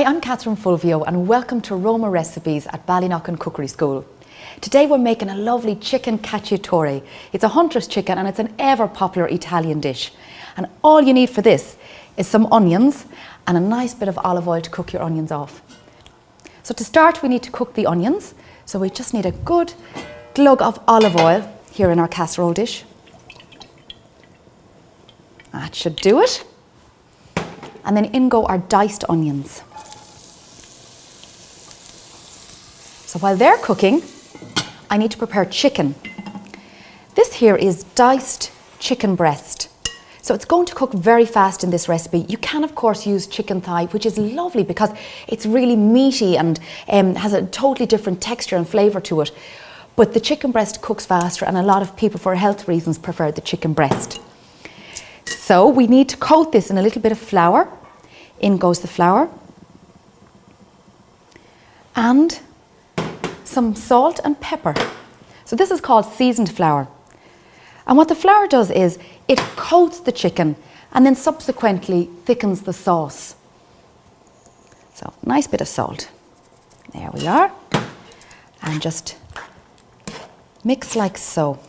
Hi, I'm Catherine Fulvio and welcome to Roma Recipes at Ballyknocken Cookery School. Today we're making a lovely chicken cacciatore. It's a hunter's chicken and it's an ever popular Italian dish. And all you need for this is some onions and a nice bit of olive oil to cook your onions off. So to start we need to cook the onions. So we just need a good glug of olive oil here in our casserole dish. That should do it. And then in go our diced onions. So while they're cooking, I need to prepare chicken. This here is diced chicken breast. So it's going to cook very fast in this recipe. You can of course use chicken thigh, which is lovely because it's really meaty and has a totally different texture and flavour to it. But the chicken breast cooks faster and a lot of people for health reasons prefer the chicken breast. So we need to coat this in a little bit of flour. In goes the flour. And some salt and pepper. So this is called seasoned flour. And what the flour does is it coats the chicken and then subsequently thickens the sauce. So nice bit of salt. There we are. And just mix like so.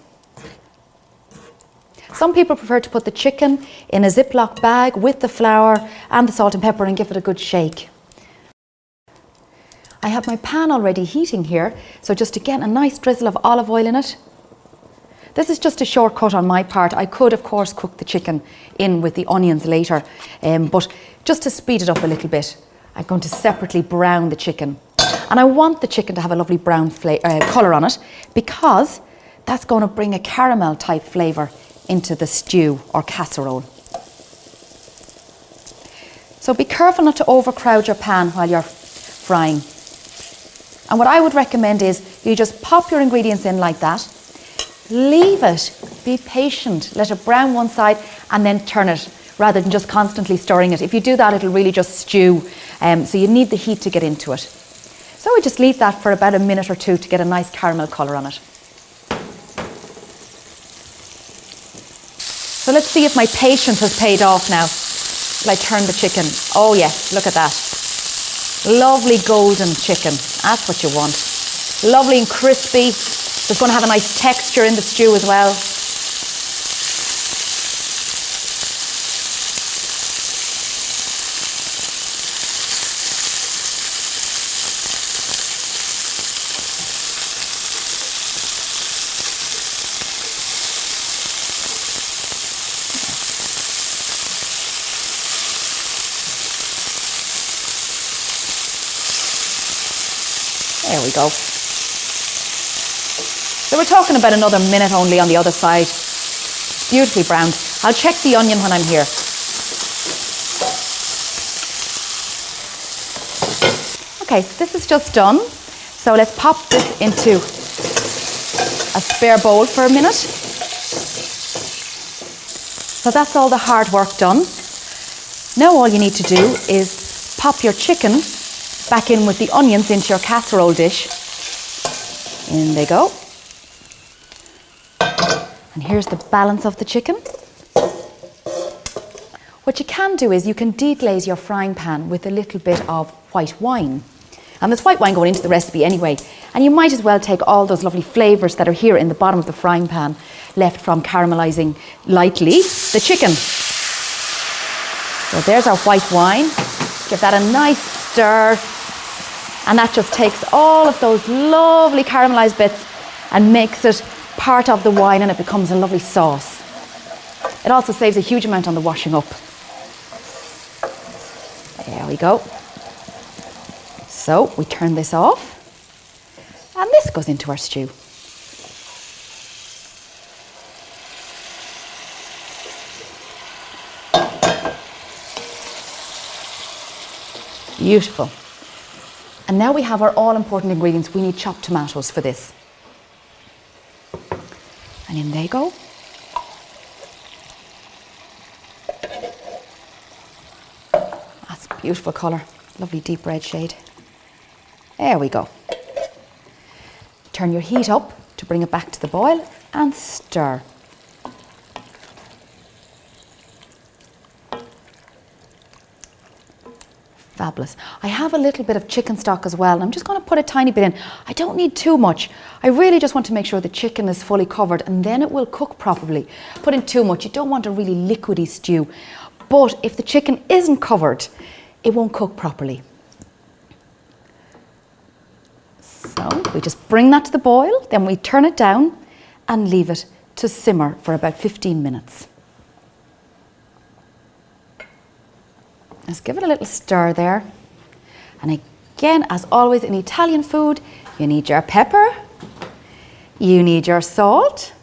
Some people prefer to put the chicken in a Ziploc bag with the flour and the salt and pepper and give it a good shake. I have my pan already heating here, so just again a nice drizzle of olive oil in it. This is just a shortcut on my part. I could of course cook the chicken in with the onions later, but just to speed it up a little bit, I'm going to separately brown the chicken. And I want the chicken to have a lovely brown colour on it because that's going to bring a caramel type flavour into the stew or casserole. So be careful not to overcrowd your pan while you're frying. And what I would recommend is you just pop your ingredients in like that, leave it, be patient, let it brown one side and then turn it rather than just constantly stirring it. If you do that, it'll really just stew, so you need the heat to get into it. So we just leave that for about a minute or two to get a nice caramel colour on it. So let's see if my patience has paid off now. Will I turn the chicken? Oh yes, look at that. Lovely golden chicken, that's what you want. Lovely and crispy. It's going to have a nice texture in the stew as well. There we go. So we're talking about another minute only on the other side. Beautifully browned. I'll check the onion when I'm here. Okay, so this is just done. So let's pop this into a spare bowl for a minute. So that's all the hard work done. Now all you need to do is pop your chicken back in with the onions into your casserole dish. In they go. And here's the balance of the chicken. What you can do is you can deglaze your frying pan with a little bit of white wine. And there's white wine going into the recipe anyway. And you might as well take all those lovely flavours that are here in the bottom of the frying pan left from caramelising lightly the chicken. So there's our white wine. Give that a nice stir. And that just takes all of those lovely caramelised bits and makes it part of the wine and it becomes a lovely sauce. It also saves a huge amount on the washing up. There we go. So we turn this off and this goes into our stew. Beautiful. And now we have our all-important ingredients. We need chopped tomatoes for this. And in they go. That's a beautiful colour. Lovely deep red shade. There we go. Turn your heat up to bring it back to the boil and stir. Fabulous. I have a little bit of chicken stock as well, and I'm just going to put a tiny bit in. I don't need too much. I really just want to make sure the chicken is fully covered, and then it will cook properly. Put in too much, you don't want a really liquidy stew. But if the chicken isn't covered, it won't cook properly. So we just bring that to the boil, then we turn it down and leave it to simmer for about 15 minutes. Let's give it a little stir there. And again, as always in Italian food, you need your pepper, you need your salt,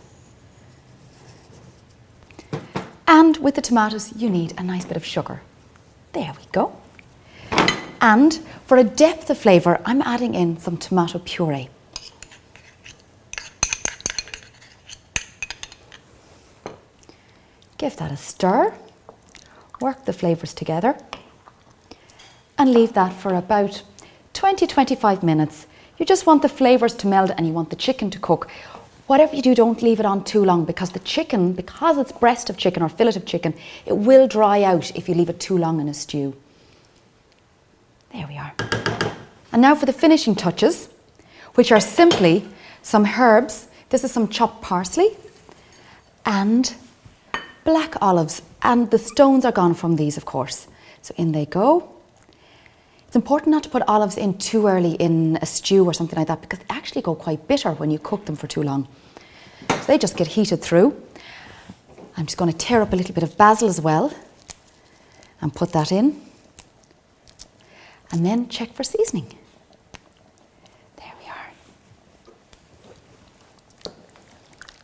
and with the tomatoes, you need a nice bit of sugar. There we go. And for a depth of flavour, I'm adding in some tomato puree. Give that a stir, work the flavours together, and leave that for about 20-25 minutes. You just want the flavours to meld and you want the chicken to cook. Whatever you do, don't leave it on too long, because the chicken, because it's breast of chicken or fillet of chicken, it will dry out if you leave it too long in a stew. There we are. And now for the finishing touches, which are simply some herbs. This is some chopped parsley and black olives, and the stones are gone from these, of course. So in they go. It's important not to put olives in too early in a stew or something like that, because they actually go quite bitter when you cook them for too long. So they just get heated through. I'm just going to tear up a little bit of basil as well and put that in. And then check for seasoning. There we are.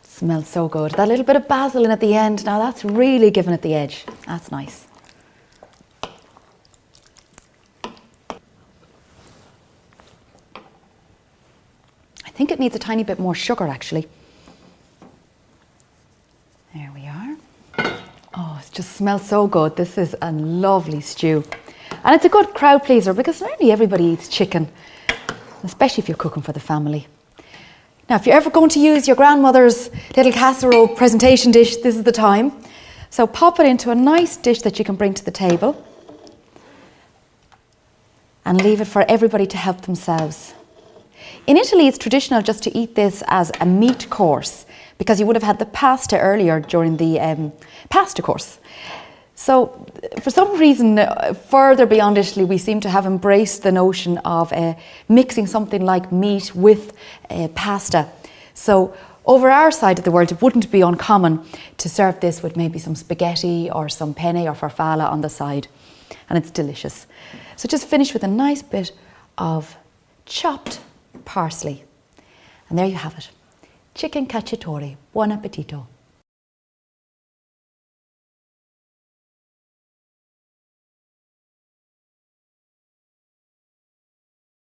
Smells so good. That little bit of basil in at the end, now that's really giving it the edge. That's nice. I think it needs a tiny bit more sugar actually. There we are. Oh, it just smells so good. This is a lovely stew. And it's a good crowd pleaser because not only everybody eats chicken, especially if you're cooking for the family. Now, if you're ever going to use your grandmother's little casserole presentation dish, this is the time. So pop it into a nice dish that you can bring to the table and leave it for everybody to help themselves. In Italy, it's traditional just to eat this as a meat course, because you would have had the pasta earlier during the pasta course. So for some reason, further beyond Italy, we seem to have embraced the notion of mixing something like meat with pasta. So over our side of the world, it wouldn't be uncommon to serve this with maybe some spaghetti or some penne or farfalle on the side. And it's delicious. So just finish with a nice bit of chopped parsley. And there you have it. Chicken cacciatore. Buon appetito.